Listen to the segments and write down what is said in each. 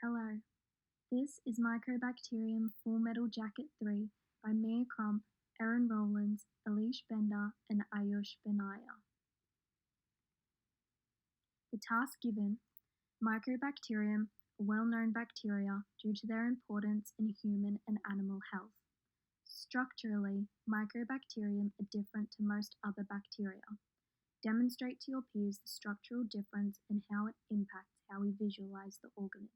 Hello, this is Mycobacterium Full Metal Jacket 3 by Crump, Erin Rollins, Eilish and Aayush. The task given: Mycobacterium, a well-known bacteria due to their importance in human and animal health. Structurally, Mycobacterium are different to most other bacteria. Demonstrate to your peers the structural difference and how it impacts how we visualize the organism.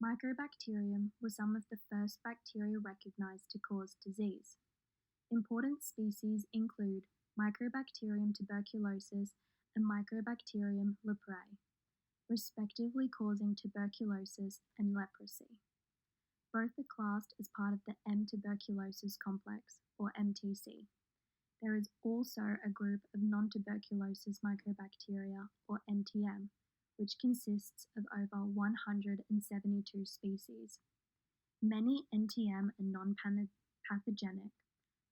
Mycobacterium were some of the first bacteria recognized to cause disease. Important species include Mycobacterium tuberculosis and Mycobacterium leprae, respectively causing tuberculosis and leprosy. Both are classed as part of the M. tuberculosis complex, or MTC. There is also a group of non-tuberculosis mycobacteria, or NTM, which consists of over 172 species. Many NTM are non-pathogenic,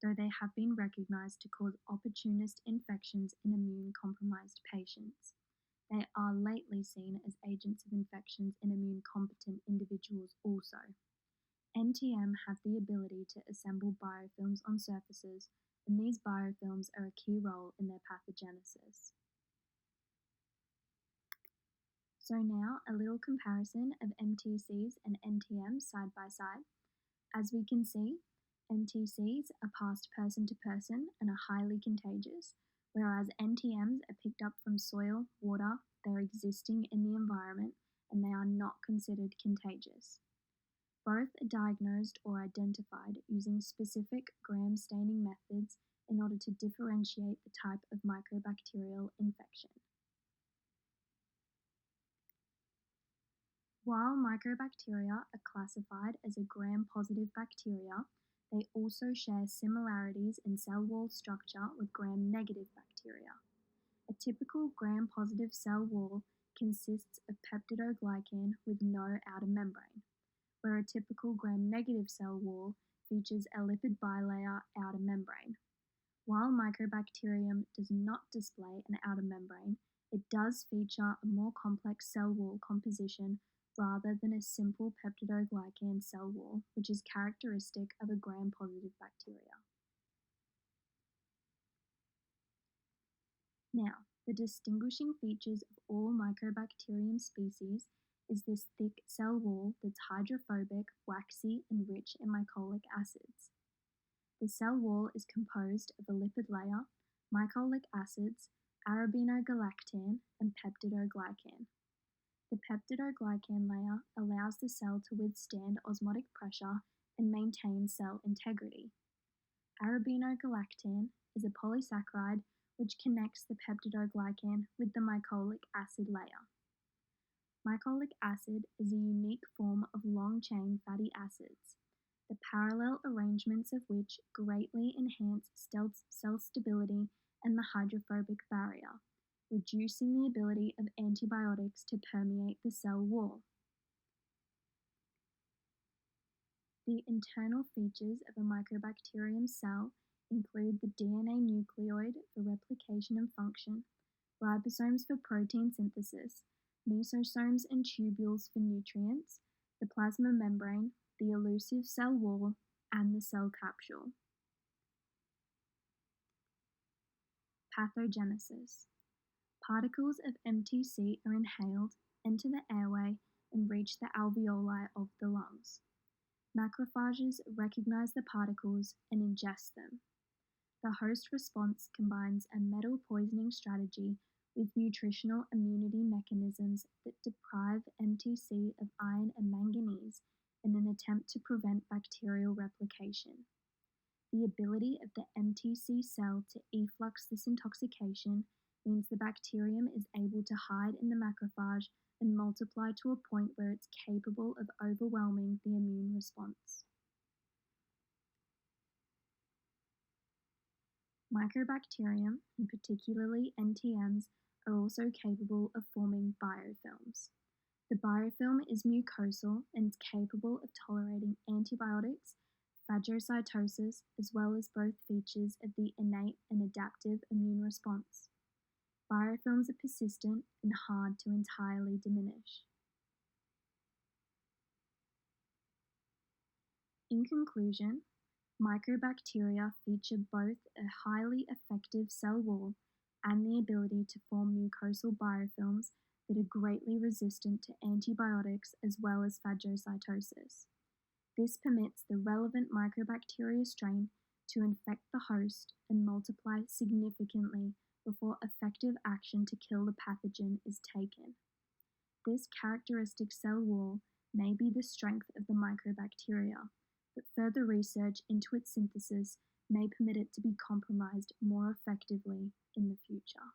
though they have been recognized to cause opportunist infections in immune-compromised patients. They are lately seen as agents of infections in immune-competent individuals also. NTM have the ability to assemble biofilms on surfaces, and these biofilms are a key role in their pathogenesis. So now a little comparison of MTCs and NTMs side by side. As we can see, MTCs are passed person to person and are highly contagious, whereas NTMs are picked up from soil, water, they're existing in the environment, and they are not considered contagious. Both are diagnosed or identified using specific gram staining methods in order to differentiate the type of mycobacterial infection. While mycobacteria are classified as a gram-positive bacteria, they also share similarities in cell wall structure with gram-negative bacteria. A typical gram-positive cell wall consists of peptidoglycan with no outer membrane, where a typical gram-negative cell wall features a lipid bilayer outer membrane. While Mycobacterium does not display an outer membrane, it does feature a more complex cell wall composition rather than a simple peptidoglycan cell wall, which is characteristic of a gram-positive bacteria. Now, the distinguishing features of all Mycobacterium species is this thick cell wall that's hydrophobic, waxy, and rich in mycolic acids. The cell wall is composed of a lipid layer, mycolic acids, arabinogalactan, and peptidoglycan. The peptidoglycan layer allows the cell to withstand osmotic pressure and maintain cell integrity. Arabinogalactan is a polysaccharide which connects the peptidoglycan with the mycolic acid layer. Mycolic acid is a unique form of long-chain fatty acids, the parallel arrangements of which greatly enhance cell stability and the hydrophobic barrier, reducing the ability of antibiotics to permeate the cell wall. The internal features of a mycobacterium cell include the DNA nucleoid for replication and function, ribosomes for protein synthesis, mesosomes and tubules for nutrients, the plasma membrane, the elusive cell wall, and the cell capsule. Pathogenesis. Particles of MTC are inhaled, enter the airway, and reach the alveoli of the lungs. Macrophages recognize the particles and ingest them. The host response combines a metal poisoning strategy with nutritional immunity mechanisms that deprive MTC of iron and manganese in an attempt to prevent bacterial replication. The ability of the MTC cell to efflux this intoxication means the bacterium is able to hide in the macrophage and multiply to a point where it's capable of overwhelming the immune response. Mycobacterium, and particularly NTMs, are also capable of forming biofilms. The biofilm is mucosal and is capable of tolerating antibiotics, phagocytosis, as well as both features of the innate and adaptive immune response. Biofilms are persistent and hard to entirely diminish. In conclusion, Mycobacteria feature both a highly effective cell wall and the ability to form mucosal biofilms that are greatly resistant to antibiotics as well as phagocytosis. This permits the relevant Mycobacteria strain to infect the host and multiply significantly before effective action to kill the pathogen is taken. This characteristic cell wall may be the strength of the Mycobacteria, but further research into its synthesis may permit it to be compromised more effectively in the future.